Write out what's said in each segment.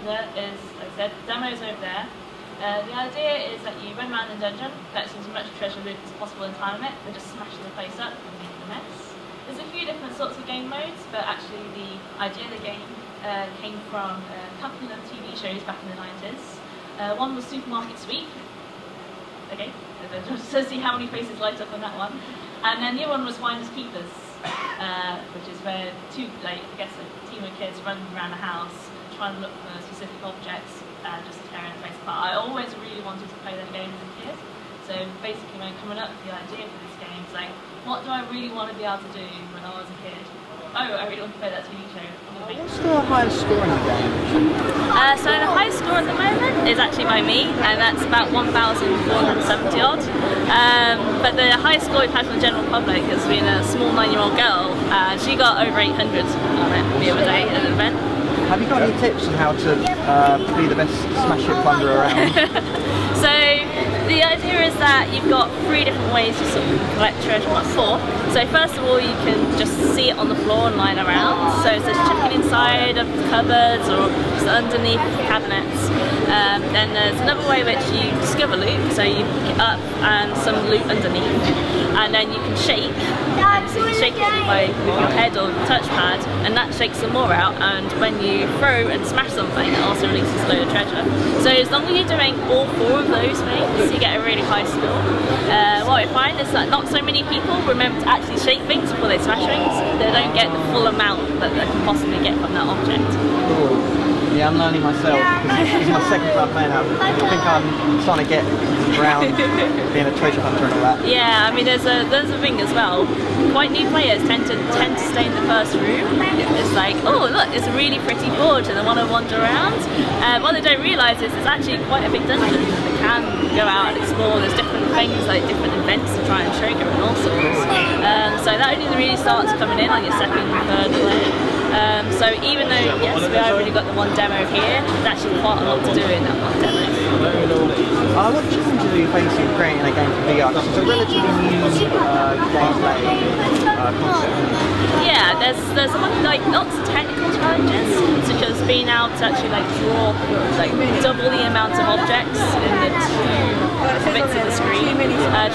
Plunder is, like I said, the demo's over there. The idea is that you run around the dungeon, collect as much treasure loot as possible in time limit, but just smashing the place up and making a mess. There's a few different sorts of game modes, but actually the idea of the game came from a couple of TV shows back in the 90s. One was Supermarket Sweep. Okay, just to see how many faces light up on that one. And then the other one was Finders Keepers, which is where two, a team of kids run around the house trying to look for specific objects and just tearing the place apart. I always really wanted to play that game as a kid. So basically when coming up with the idea for this game, it's like, what do I really want to be able to do when I was a kid? Oh, I really want to play that TV show. What's the highest score in the game? So the highest score at the moment is actually by me, and that's about 1,470 odd. But the highest score we've had from the general public has been a small 9-year-old girl. She got over 800 on it the other day at an event. Have you got any tips on how to be the best Smash Hit Plunder around? So the idea is that you've got 3 different ways to sort of collect treasure, well 4. So first of all, you can just see it on the floor and lying around. So it's just checking inside of cupboards or just underneath cabinets. Then there's another way which you discover loot, so you pick it up and some loot underneath. And then you can shake, so you can shake it with your head or touchpad, and that shakes some more out, and when you throw and smash something, it also releases a load of treasure. So as long as you're doing all 4 of those things, you get a really high score. What I find is that not so many people remember to actually shake things before they smash things. They don't get the full amount that they can possibly get from that object. Cool. Yeah, I'm learning myself, because this is my second time playing that. I think I'm trying to get around being a treasure hunter and all that. Yeah, I mean there's a thing as well. Quite new players tend to stay in the first room. It's like, oh look, it's a really pretty board and they want to wander around. What they don't realise is it's actually quite a big dungeon. They can go out and explore. There's different things, like different events to try and trigger and all sorts. So that only really starts coming in on your second, third play. So even though, yes, we have already got the one demo here, there's actually quite a lot to do in that one demo. What challenges are you facing creating a game for VR? Because it's a relatively new gameplay concept. Yeah, there's a lot of lots of technical challenges, such as being able to actually draw double the amount of objects in the 2 bits of the screen.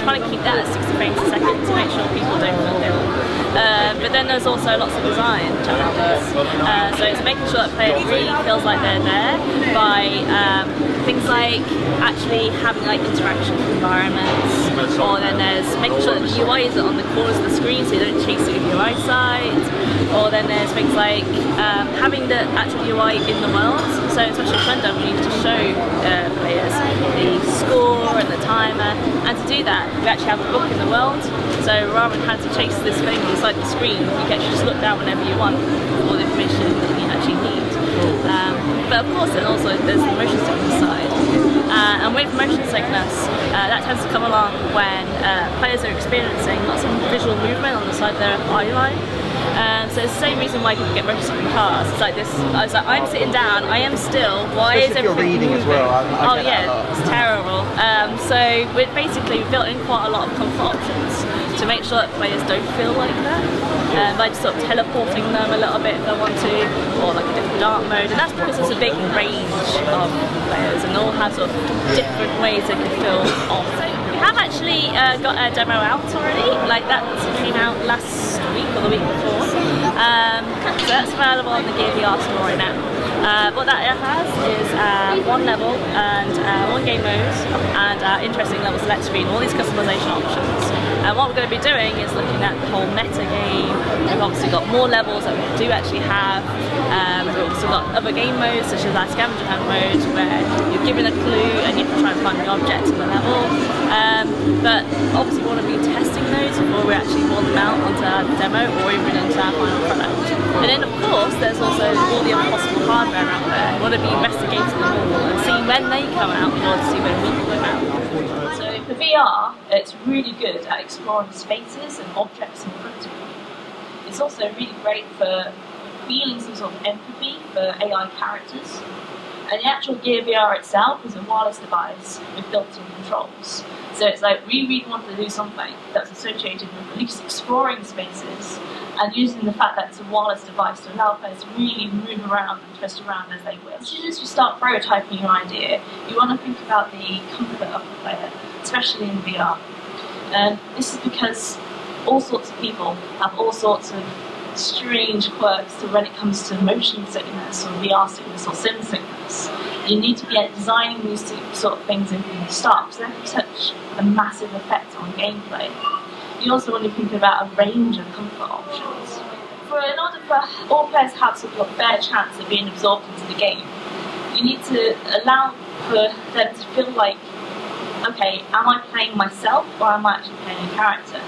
Trying to keep that at 60 frames a second to make sure people don't fall ill. But then there's also lots of design challenges. So it's making sure that players really feels like they're there by things like actually having interaction environments, or then there's making sure that the UI is on the corners of the screen so you don't chase it with your eyesight, or then there's things like having the actual UI in the world. So especially Plunder, we need to show players the score and the timer, and to do that we actually have a book in the world. So rather than having to chase this thing inside the screen, you can just look down whenever you want for all the information that you actually need. But of course then also there's the motion sickness side. And with motion sickness, that tends to come along when players are experiencing lots of visual movement on the side of their eye line. So it's the same reason why people get motion sick in cars. It's like this, I'm sitting down, I am still, why is everything reading moving? As well. I oh yeah, it's terrible. So we've basically built in quite a lot of comfort options to make sure that players don't feel like that. By just sort of teleporting them a little bit if they want to, or a different dark mode, and that's because there's a big range of players and they all have sort of different ways they can feel off. So we have actually got a demo out already, that came out last week or the week before. So that's available on the Gear VR store right now. What that has is 1 level and 1 game mode and interesting level select screen, all these customization options. And what we're going to be doing is looking at the whole meta game. We've obviously got more levels that we do actually have. We've also got other game modes such as our scavenger hunt mode where you're given a clue and you can try and find the object in the level. But obviously we want to be testing those before we actually roll them out onto our demo or even into our final product. And then of course there's also all the other possible hardware out there. We want to be investigating them all and see when they come out in order to see when we can come out. So for VR, it's really good at exploring spaces and objects in front of you. It's also really great for feeling some sort of empathy for AI characters. And the actual Gear VR itself is a wireless device with built-in controls. So it's we really wanted to do something that's associated with at least exploring spaces and using the fact that it's a wireless device to allow players to really move around and twist around as they wish. As soon as you start prototyping your idea, you want to think about the comfort of the player, especially in VR. This is because all sorts of people have all sorts of strange quirks to when it comes to motion sickness or VR sickness or sim sickness. You need to be designing these sort of things in from the start because they have such a massive effect on gameplay. You also want to think about a range of comfort options. In order for all players to have sort of a fair chance of being absorbed into the game, you need to allow for them to feel like, okay, am I playing myself or am I actually playing a character?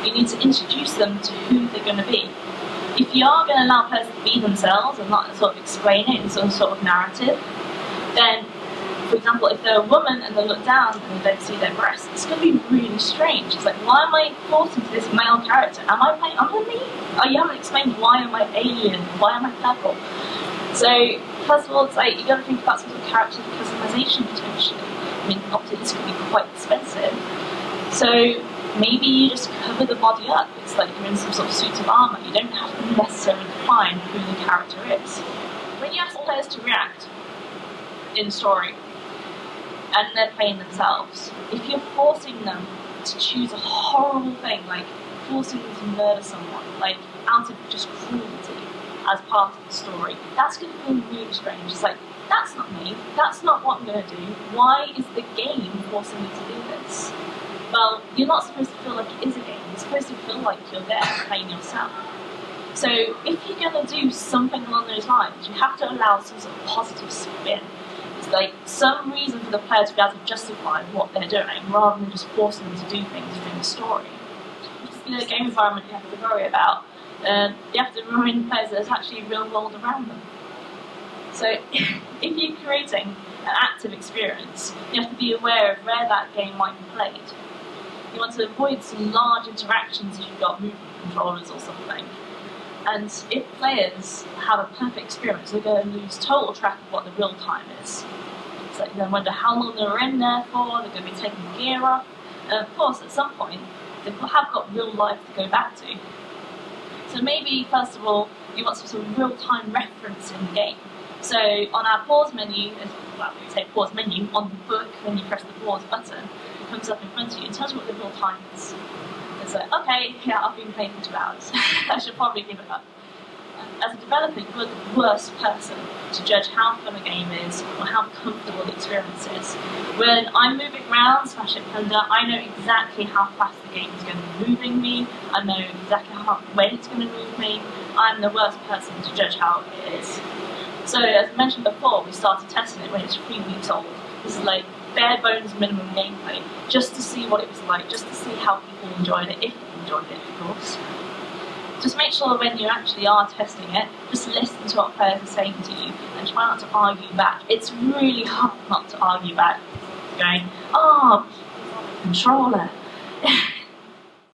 You need to introduce them to who they're going to be. If you are going to allow players to be themselves and not sort of explain it in some sort of narrative, then, for example, if they're a woman and they look down and they don't see their breasts, it's going to be really strange. It's like, why am I forced into this male character? Am I playing under me? Oh, you haven't explained why am I alien? Why am I purple? So, first of all, it's like, you've got to think about some sort of character customization potentially. I mean, obviously this could be quite expensive. So, maybe you just cover the body up. It's like you're in some sort of suit of armour. You don't have to necessarily define who the character is. When you ask players to react in story, and they're playing themselves, if you're forcing them to choose a horrible thing, like forcing them to murder someone, like out of just cruelty as part of the story, that's going to feel really strange. It's like, that's not me, that's not what I'm going to do. Why is the game forcing me to do this? Well, you're not supposed to feel like it is a game, you're supposed to feel like you're there playing yourself. So if you're going to do something along those lines, you have to allow some sort of positive spin. It's like some reason for the player to be able to justify what they're doing rather than just forcing them to do things during the story. Just in a game environment you have to worry about, you have to remind players that there's actually a real world around them. So if you're creating an active experience, you have to be aware of where that game might be played. You want to avoid some large interactions if you've got movement controllers or something. And if players have a perfect experience, they're going to lose total track of what the real time is. It's like they're going to wonder how long they were in there for, they're going to be taking gear off, and of course at some point they have got real life to go back to. So maybe first of all you want some sort of real-time reference in the game. So on our pause menu, well we say pause menu, on the book when you press the pause button, it comes up in front of you and tells you what the real time is. It's like, okay, yeah, I've been playing for 2 hours. I should probably give it up. As a developer, you're the worst person to judge how fun a game is or how comfortable the experience is. When I'm moving around Smash Hit Plunder, I know exactly how fast the game is going to be moving me. I know exactly when it's going to move me. I'm the worst person to judge how it is. So, as I mentioned before, we started testing it when it's 3 weeks old. This is like bare bones minimum gameplay, just to see what it was like, just to see how people enjoyed it, if they enjoyed it, of course. Just make sure when you actually are testing it, just listen to what players are saying to you and try not to argue back. It's really hard not to argue back, going, oh, controller.